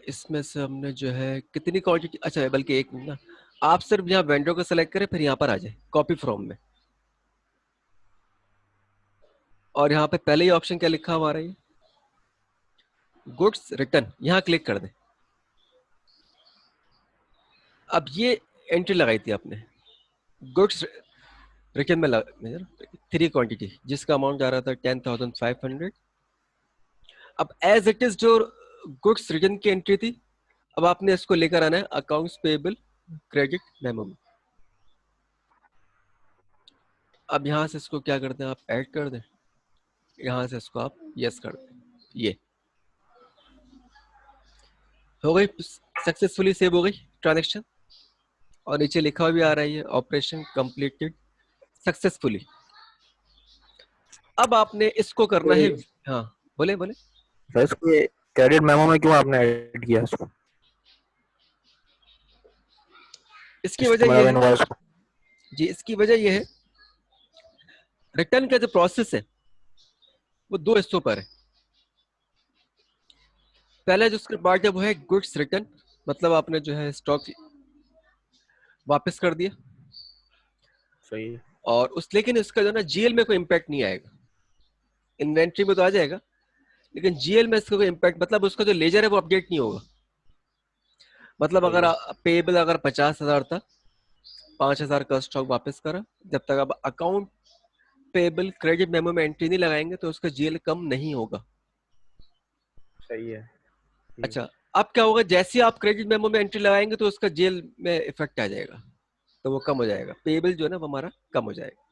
इसमें से हमने जो है कितनी क्वांटिटी, अच्छा बल्कि एक मिनट ना, आप सिर्फ यहाँ वेंडर को सेलेक्ट करें फिर यहाँ पर आ जाए कॉपी फ्रॉम में। और यहाँ पे पहले ही ऑप्शन क्या लिखा हुआ है, गुड्स रिटर्न, यहाँ क्लिक कर दें। अब ये एंट्री लगाई थी आपने गुड्स रिटर्न में 3 क्वांटिटी जिसका अमाउंट आ रहा था 10,500। अब एज इट इज जो गुड्स रिटर्न की एंट्री थी, अब आपने इसको लेकर आना है अकाउंट्स पेएबल क्रेडिट मेमो में। अब यहाँ से इसको क्या करते हैं, आप ऐड कर दें, यहाँ से इसको आप यस कर दें। ये हो गई, सक्सेसफुली सेव हो गई ट्रांजेक्शन, और नीचे लिखा हुआ भी आ रहा है ऑपरेशन कंप्लीटेड सक्सेसफुली। अब आपने इसको करना है, हाँ बोले बोले। सर इसको क्रेडिट मेमो में क्यों आपने ऐड किया इसको, इसकी इसको वजह मतलब यह है इनवॉइस को? जी, इसकी वजह यह है रिटर्न का जो प्रोसेस है वो दो हिस्सों पर है। पहला जो उसका पार्ट है वो है गुड्स रिटर्न, मतलब आपने जो है स्टॉक वापस कर दिया, सही है। और उस लेकिन उसका जो ना जीएल में कोई इम्पैक्ट नहीं आएगा। इन्वेंट्री में तो आ जाएगा, लेकिन जीएल में इसका कोई इम्पैक्ट, मतलब उसका जो लेजर है वो अपडेट नहीं होगा। मतलब सही अगर है। पेबल अगर 50,000 था, 5,000 का स्टॉक वापस करा, जब तक आप अकाउंट पेबल क्रेडिट मेमो में एंट्री नहीं लगाएंगे तो उसका जीएल कम नहीं होगा। सही है। अच्छा, अब क्या होगा, जैसे ही आप क्रेडिट मेमो में एंट्री लगाएंगे तो उसका जेल में इफेक्ट आ जाएगा, तो वो कम हो जाएगा, पेबल जो है ना वो हमारा कम हो जाएगा।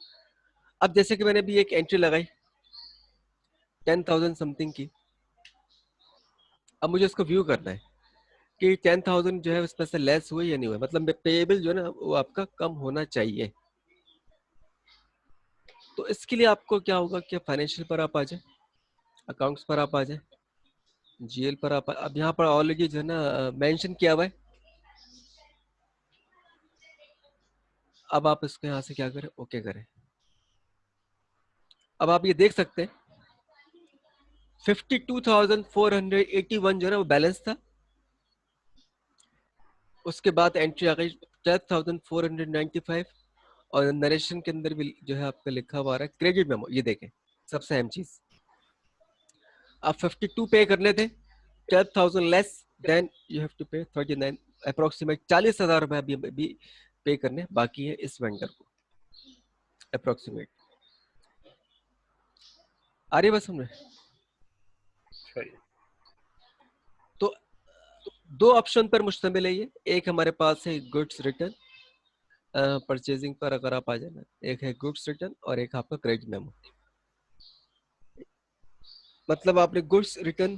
अब जैसे कि मैंने भी एक एंट्री लगाई 10,000 समथिंग की, अब मुझे उसको व्यू करना है कि 10,000 जो है उसमें से लेस हुए या नहीं हुए, मतलब पेबल जो है ना वो आपका कम होना चाहिए। तो इसके लिए आपको क्या होगा कि फाइनेंशियल पर आप आ जाए, अकाउंट्स पर आप आ जाए, जीएल पर आप अब यहाँ पर ऑलरेडी जो है ना मेंशन किया हुआ है। अब आप इसको यहाँ से क्या करें, ओके करें। अब आप ये देख सकते हैं 52,481 जो है ना वो बैलेंस था, उसके बाद एंट्री आ गई 12,495, और नरेशन के अंदर भी जो है आपका लिखा हुआ आ रहा है क्रेडिट मेमो। ये देखें सबसे अहम चीज, आप 52 पे करने थे, 12,000 less, then you have to pay 39, approximate 40,000 रुपए अभी पे करने बाकी है इस वेंडर को, अप्रोक्सीमेट। आ रही है बस हमने। सही। तो दो ऑप्शन पर मुश्तमिल है ये, एक हमारे पास है गुड्स रिटर्न परचेजिंग पर अगर आप आ जाना, एक है गुड्स रिटर्न और एक आपका क्रेडिट मेमो। मतलब आपने गुड्स रिटर्न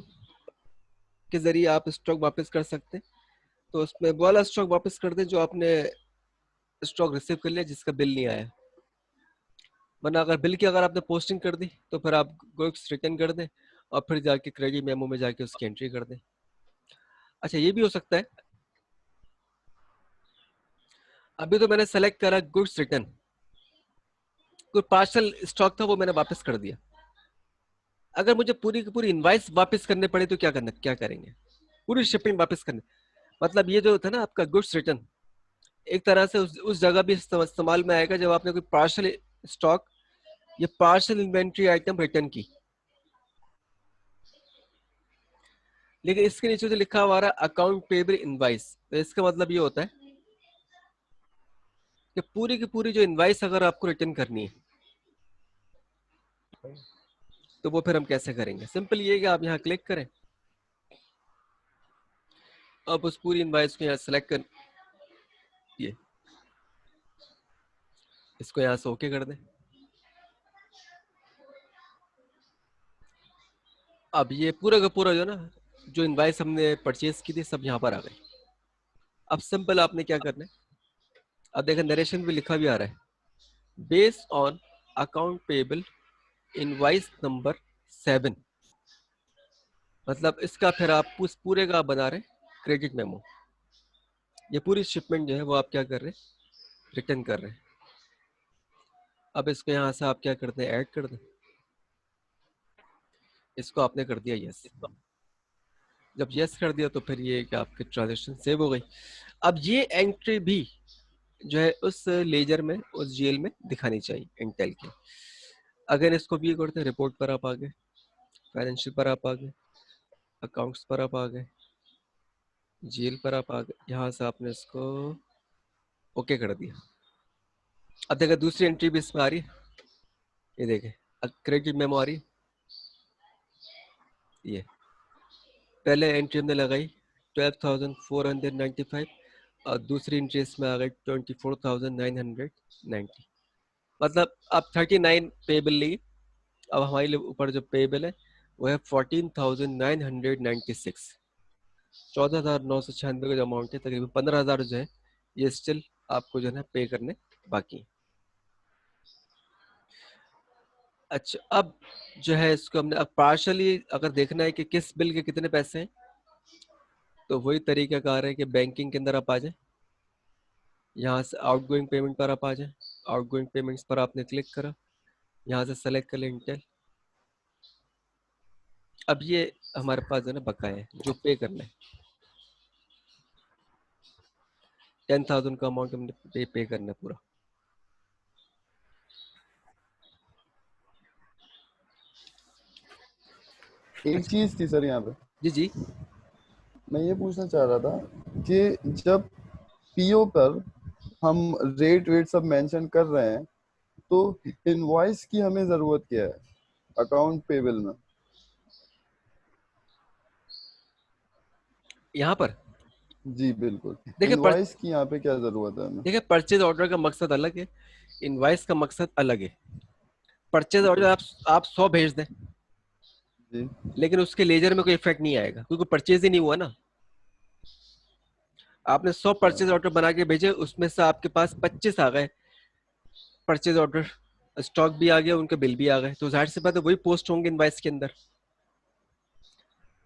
के जरिए आप स्टॉक वापस कर सकते हैं, तो उसमें वो वाला स्टॉक वापस कर दें जो आपने स्टॉक रिसीव कर लिया जिसका बिल नहीं आया। वरना अगर बिल की अगर आपने पोस्टिंग कर दी तो फिर आप गुड्स रिटर्न कर दें और फिर जाके क्रेडिट मेमो में जाके उसकी एंट्री कर दें। अच्छा, ये भी हो सकता है, अभी तो मैंने सेलेक्ट करा गुड्स रिटर्न, कोई पार्सल स्टॉक था वो मैंने वापस कर दिया। अगर मुझे पूरी की पूरी इनवाइस वापस करने पड़े तो क्या करना, क्या करेंगे, पूरी शिपिंग वापस करने, मतलब ये जो था ना आपका गुड्स रिटर्न, एक तरह से उस जगह भी इस्तेमाल में आएगा जब आपने कोई पार्सल स्टॉक या पार्सल इन्वेंट्री आइटम रिटर्न की। लेकिन इसके नीचे जो लिखा हुआ है अकाउंट पेबल इनवाइस, तो इसका मतलब ये होता है कि पूरी की पूरी जो इनवाइस अगर आपको रिटर्न करनी है तो वो फिर हम कैसे करेंगे। सिंपल ये है कि आप यहाँ क्लिक करें, अब उस पूरी इनवाइस को यहाँ सेलेक्ट कर, ये इसको यहाँ से ओके कर दें। अब ये पूरा का पूरा जो ना जो इनवाइस हमने परचेज की थी सब यहाँ पर आ गई। अब सिंपल आपने क्या करना है, अब देखा नरेशन भी लिखा भी आ रहा है based on account payable invoice number 7, मतलब इसका फिर आप उस पूरे का बना रहे क्रेडिट मेमो, ये पूरी शिपमेंट जो है वो आप क्या कर रहे हैं, रिटर्न कर रहे हैं। अब इसको यहाँ से आप क्या करते हैं, ऐड कर दें, इसको आपने कर दिया यस। जब यस कर दिया तो फिर ये कि आपकी ट्रांजेक्शन सेव हो गई। अब ये एंट्री भी जो है उस लेजर में उस जीएल में दिखानी चाहिए इंटेल की। अगर इसको भी करते हैं, रिपोर्ट पर आप आ गए, फाइनेंशियल पर आप आ गए, अकाउंट्स पर आप आ गए, जीएल पर आप आ गए, यहाँ से आपने इसको ओके कर दिया। अब देखा दूसरी एंट्री भी इसमें आ रही है, ये देखें क्रेडिट मेमो आ रही है, ये पहले एंट्री हमने लगाई 12,495 और दूसरी एंट्री इसमें आ गई 24,990, मतलब अब 39 पेबल ली। अब हमारे ऊपर जो पेबल है वो है 14,996, 14,996 का जो अमाउंट है, तकरीबन 15,000 जो है ये स्टिल आपको जो है ना पे करने बाकी है। अच्छा, अब जो है इसको हमने अब पार्शली अगर देखना है कि किस बिल के कितने पैसे हैं, तो वही तरीकाकार है कि बैंकिंग के अंदर आप आ जाए, यहाँ से आउटगोइंग पेमेंट पर आप आ जाए, आउटगोइंग पेमेंट्स पर आपने क्लिक करा, यहाँ से सेलेक्ट कर लें इंटेल। अब ये हमारे पास जो है ना बकाया है जो पे करना है, 10,000 का अमाउंट हमने पे करना है पूरा। एक अच्छा चीज थी सर यहाँ पे, जी जी, मैं ये पूछना चाह रहा था कि जब पीओ पर हम रेट वेट सब मेंशन कर रहे हैं, तो इनवॉइस की हमें जरूरत क्या है अकाउंट पेबल में? यहाँ पर जी बिल्कुल, देखिए इनवॉइस की यहाँ पे क्या जरूरत है हमें? देखिए परचेज ऑर्डर का मकसद अलग है, इनवाइस का मकसद अलग है। परचेज ऑर्डर बिल्कुल। आप 100 भेज दें, जी लेकिन उसके लेजर में कोई इफेक्ट नहीं आएगा क्योंकि परचेज ही नहीं हुआ ना। आपने 100 परचेज ऑर्डर बना के भेजे, उसमें से आपके पास 25 आ गए परचेज ऑर्डर, स्टॉक भी आ गया, उनके बिल भी आ गए, तो जाहिर सी बात है वही पोस्ट होंगे इनवाइस के अंदर।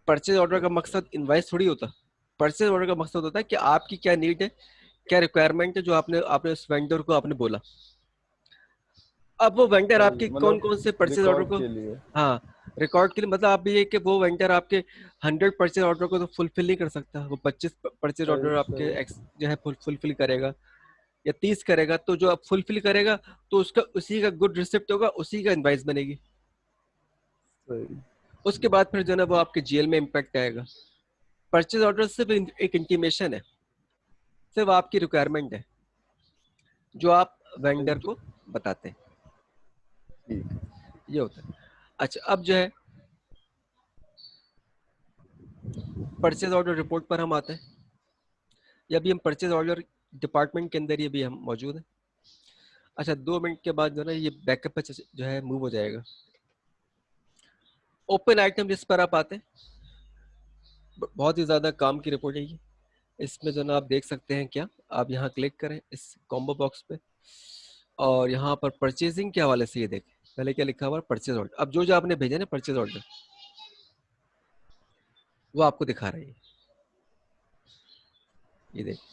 परचेज ऑर्डर का मकसद इनवाइस थोड़ी होता। परचेज ऑर्डर का मकसद होता है कि आपकी क्या नीड है, क्या रिक्वायरमेंट है, जो आपने आपने उस वेंडर को आपने बोला। अब वो वेंडर सही, आपके कौन मतलब कौन से परचेज ऑर्डर रिकॉर्ड को, के लिए। हाँ रिकॉर्ड के लिए, मतलब आप ये कि वो वेंडर आपके 100 परचेज ऑर्डर को तो फुलफिल नहीं कर सकता, वो 25 परचेज सही ऑर्डर आपके सही जो है फुलफिल करेगा या 30 करेगा, तो जो आप फुलफिल करेगा तो उसका उसी का गुड रिसिप्ट होगा, उसी का इनवाइस बनेगी। सही। उसके बाद फिर जो है ना वो आपके जीएल में इम्पैक्ट आएगा। परचेज ऑर्डर सिर्फ एक इंटीमेशन है, सिर्फ आपकी रिक्वायरमेंट है जो आप वेंडर को बताते हैं, ठीक। ये होता है। अच्छा, अब जो है परचेज ऑर्डर रिपोर्ट पर हम आते हैं। ये अभी हम परचेज ऑर्डर डिपार्टमेंट के अंदर ही अभी हम मौजूद हैं। अच्छा, 2 मिनट के बाद जो है ना ये बैकअप पे जो है मूव हो जाएगा। ओपन आइटम जिस पर आप आते हैं, बहुत ही ज्यादा काम की रिपोर्ट है ये। इसमें जो ना आप देख सकते हैं, क्या आप यहाँ क्लिक करें इस कॉम्बो बॉक्स पे, और यहाँ पर परचेजिंग के हवाले से ये देखें, पहले क्या लिखा हुआ है, परचेज ऑर्डर। अब जो जो आपने भेजा ना परचेज ऑर्डर, वो आपको दिखा रहा है ये देखिए,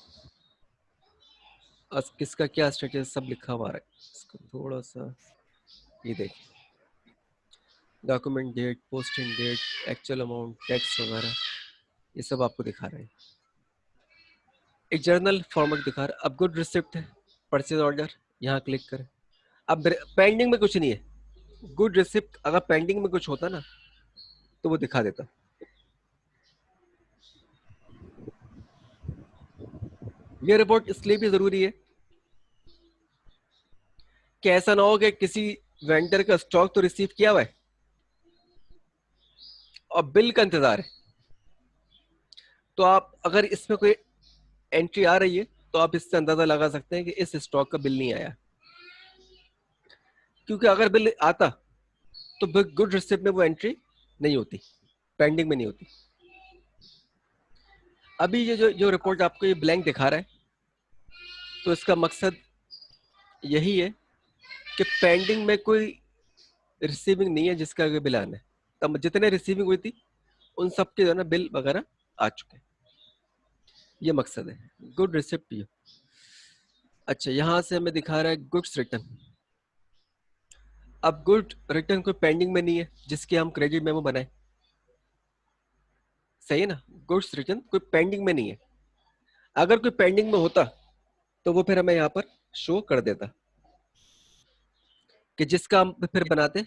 किसका क्या स्टेटस सब लिखा हुआ है। इसको थोड़ा सा ये देखिए, document date, posting date, actual amount, tax वगैरह, ये सब आपको दिखा रहे हैं। एक जर्नल फॉर्मेट दिखा रहा है। अब गुड रिसिप्ट है, परचेज ऑर्डर, यहाँ क्लिक करें। अब पेंडिंग में कुछ नहीं है, गुड रिसिप्ट अगर पेंडिंग में कुछ होता ना तो वो दिखा देता। ये रिपोर्ट इसलिए भी जरूरी है कि ऐसा ना हो कि किसी वेंडर का स्टॉक तो रिसीव किया हुआ है और बिल का इंतजार है, तो आप अगर इसमें कोई एंट्री आ रही है तो आप इससे अंदाजा लगा सकते हैं कि इस स्टॉक का बिल नहीं आया, क्योंकि अगर बिल आता तो गुड रिसिप्ट में वो एंट्री नहीं होती, पेंडिंग में नहीं होती। अभी ये जो रिपोर्ट आपको ये ब्लैंक दिखा रहा है, तो इसका मकसद यही है कि पेंडिंग में कोई रिसीविंग नहीं है जिसका बिल आना है। तब जितने रिसीविंग हुई थी उन सब के जो है ना बिल वगैरह आ चुके हैं, ये मकसद है गुड रिसिप्ट ये। अच्छा, यहां से हमें दिखा रहा है गुड्स रिटर्न। अब गुड रिटर्न कोई पेंडिंग में नहीं है जिसके हम क्रेडिट मेमो बनाए, सही है ना। गुड्स रिटर्न कोई पेंडिंग में नहीं है, अगर कोई पेंडिंग में होता तो वो फिर हमें यहाँ पर शो कर देता कि जिसका हम फिर बनाते